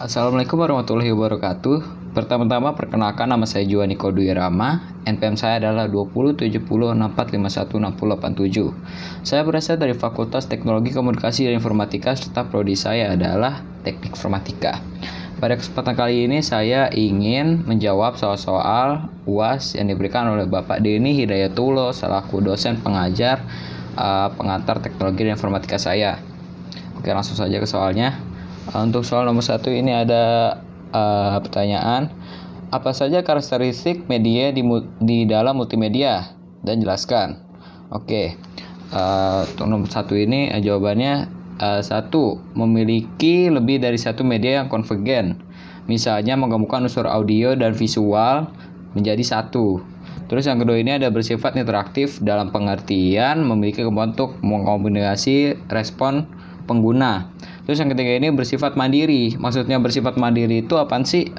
Assalamualaikum warahmatullahi wabarakatuh. Pertama-tama perkenalkan, nama saya Juan Niko Dwi Rama. NPM saya adalah 207064516087. Saya berasal dari Fakultas Teknologi Komunikasi dan Informatika serta prodi saya adalah Teknik Informatika. Pada kesempatan kali ini saya ingin menjawab soal-soal UAS yang diberikan oleh Bapak Denny Hidayatullah selaku dosen pengajar pengantar Teknologi dan Informatika saya. Oke, langsung saja ke soalnya. Untuk soal nomor 1 ini ada pertanyaan, apa saja karakteristik media di dalam multimedia, dan jelaskan. Oke, untuk nomor 1 ini jawabannya 1. Memiliki lebih dari satu media yang konvergen, misalnya menggabungkan unsur audio dan visual menjadi satu. Terus yang kedua ini ada bersifat interaktif dalam pengertian memiliki kemampuan untuk mengkombinasi respon pengguna. Terus yang ketiga ini bersifat mandiri. Maksudnya bersifat mandiri itu apaan sih?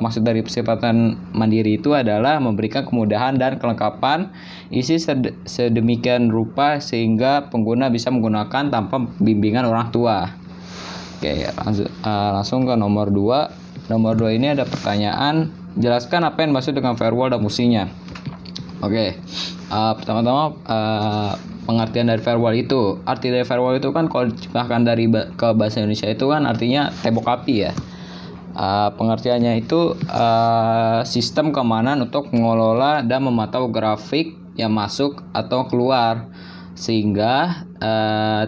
Maksud dari persifatan mandiri itu adalah memberikan kemudahan dan kelengkapan isi sedemikian rupa sehingga pengguna bisa menggunakan tanpa bimbingan orang tua. Oke, langsung ke nomor 2. Nomor 2 ini ada pertanyaan, jelaskan apa yang dimaksud dengan firewall dan fungsinya. Oke, pertama-tama pengertian dari firewall itu. Arti dari firewall itu kan kalau diterjemahkan dari ke bahasa Indonesia itu kan artinya tembok api ya. Pengertiannya itu sistem keamanan untuk mengelola dan memantau grafik yang masuk atau keluar sehingga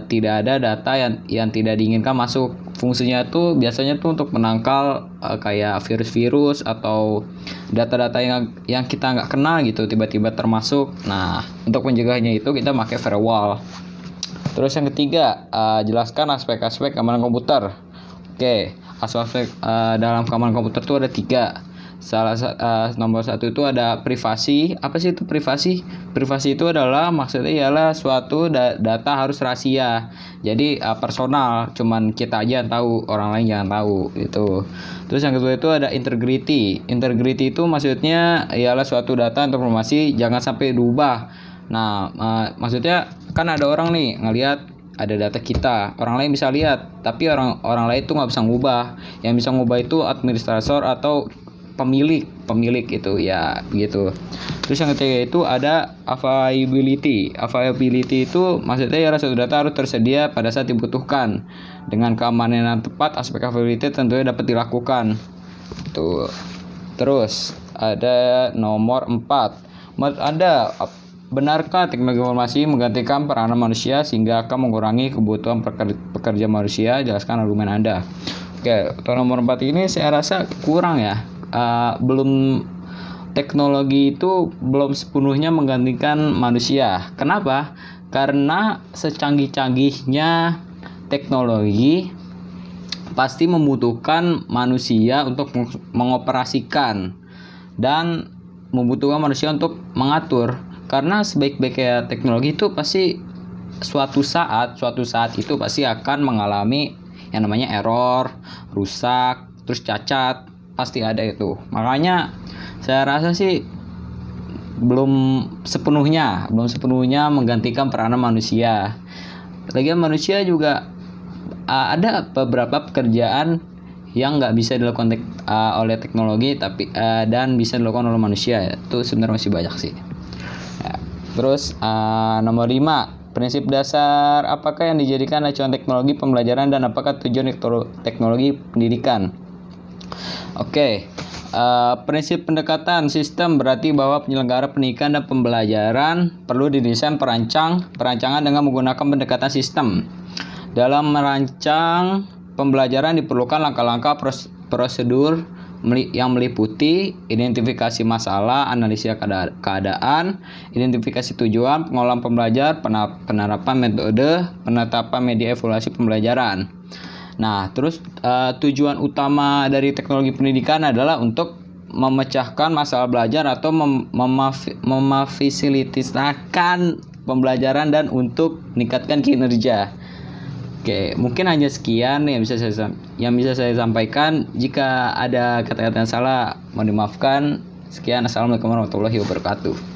tidak ada data yang tidak diinginkan masuk. Fungsinya itu biasanya tuh untuk menangkal kayak virus-virus atau data-data yang kita nggak kenal gitu tiba-tiba termasuk. Nah, untuk mencegahnya itu kita pakai firewall. Terus yang ketiga, jelaskan aspek-aspek keamanan komputer. Oke, aspek dalam keamanan komputer itu ada 3. Nomor 1 itu ada privasi. Apa sih itu privasi? Privasi itu adalah maksudnya ialah suatu data harus rahasia. Jadi personal, cuman kita aja yang tahu, orang lain jangan tahu gitu. Terus yang kedua itu ada integrity. Integrity itu maksudnya ialah suatu data atau informasi jangan sampai diubah. Nah, maksudnya kan ada orang nih ngelihat ada data kita, orang lain bisa lihat, tapi orang lain itu nggak bisa ngubah. Yang bisa ngubah itu administrator atau pemilik itu ya gitu. Terus yang ketiga itu ada availability. Availability itu maksudnya ya suatu data harus tersedia pada saat dibutuhkan. Dengan keamanan yang tepat, aspek availability tentunya dapat dilakukan. Tuh. Terus ada nomor 4. Ada benarkah teknologi informasi menggantikan peranan manusia sehingga akan mengurangi kebutuhan pekerja manusia? Jelaskan argumen Anda. Oke, untuk nomor 4 ini saya rasa kurang ya. Teknologi itu belum sepenuhnya menggantikan manusia. Kenapa? Karena secanggih-canggihnya teknologi pasti membutuhkan manusia untuk mengoperasikan dan membutuhkan manusia untuk mengatur. Karena sebaik-baiknya teknologi itu pasti suatu saat itu pasti akan mengalami yang namanya error, rusak, terus cacat. Pasti ada itu. Makanya saya rasa sih belum sepenuhnya menggantikan peranan manusia. Lagian manusia juga ada beberapa pekerjaan yang nggak bisa dilakukan oleh teknologi tapi dan bisa dilakukan oleh manusia. Itu sebenarnya masih banyak sih. Ya. Terus nomor 5, prinsip dasar apakah yang dijadikan acuan teknologi pembelajaran dan apakah tujuan teknologi pendidikan? Oke, prinsip pendekatan sistem berarti bahwa penyelenggara pendidikan dan pembelajaran perlu didesain perancangan dengan menggunakan pendekatan sistem. Dalam merancang pembelajaran diperlukan langkah-langkah prosedur yang meliputi identifikasi masalah, analisis keadaan, identifikasi tujuan, pengolahan pembelajar, penerapan metode, penetapan media evaluasi pembelajaran. Nah, terus tujuan utama dari teknologi pendidikan adalah untuk memecahkan masalah belajar atau memfasilitasikan pembelajaran dan untuk meningkatkan kinerja. Oke, mungkin hanya sekian yang bisa saya sampaikan. Jika ada kata-kata yang salah, mohon dimaafkan. Sekian, assalamualaikum warahmatullahi wabarakatuh.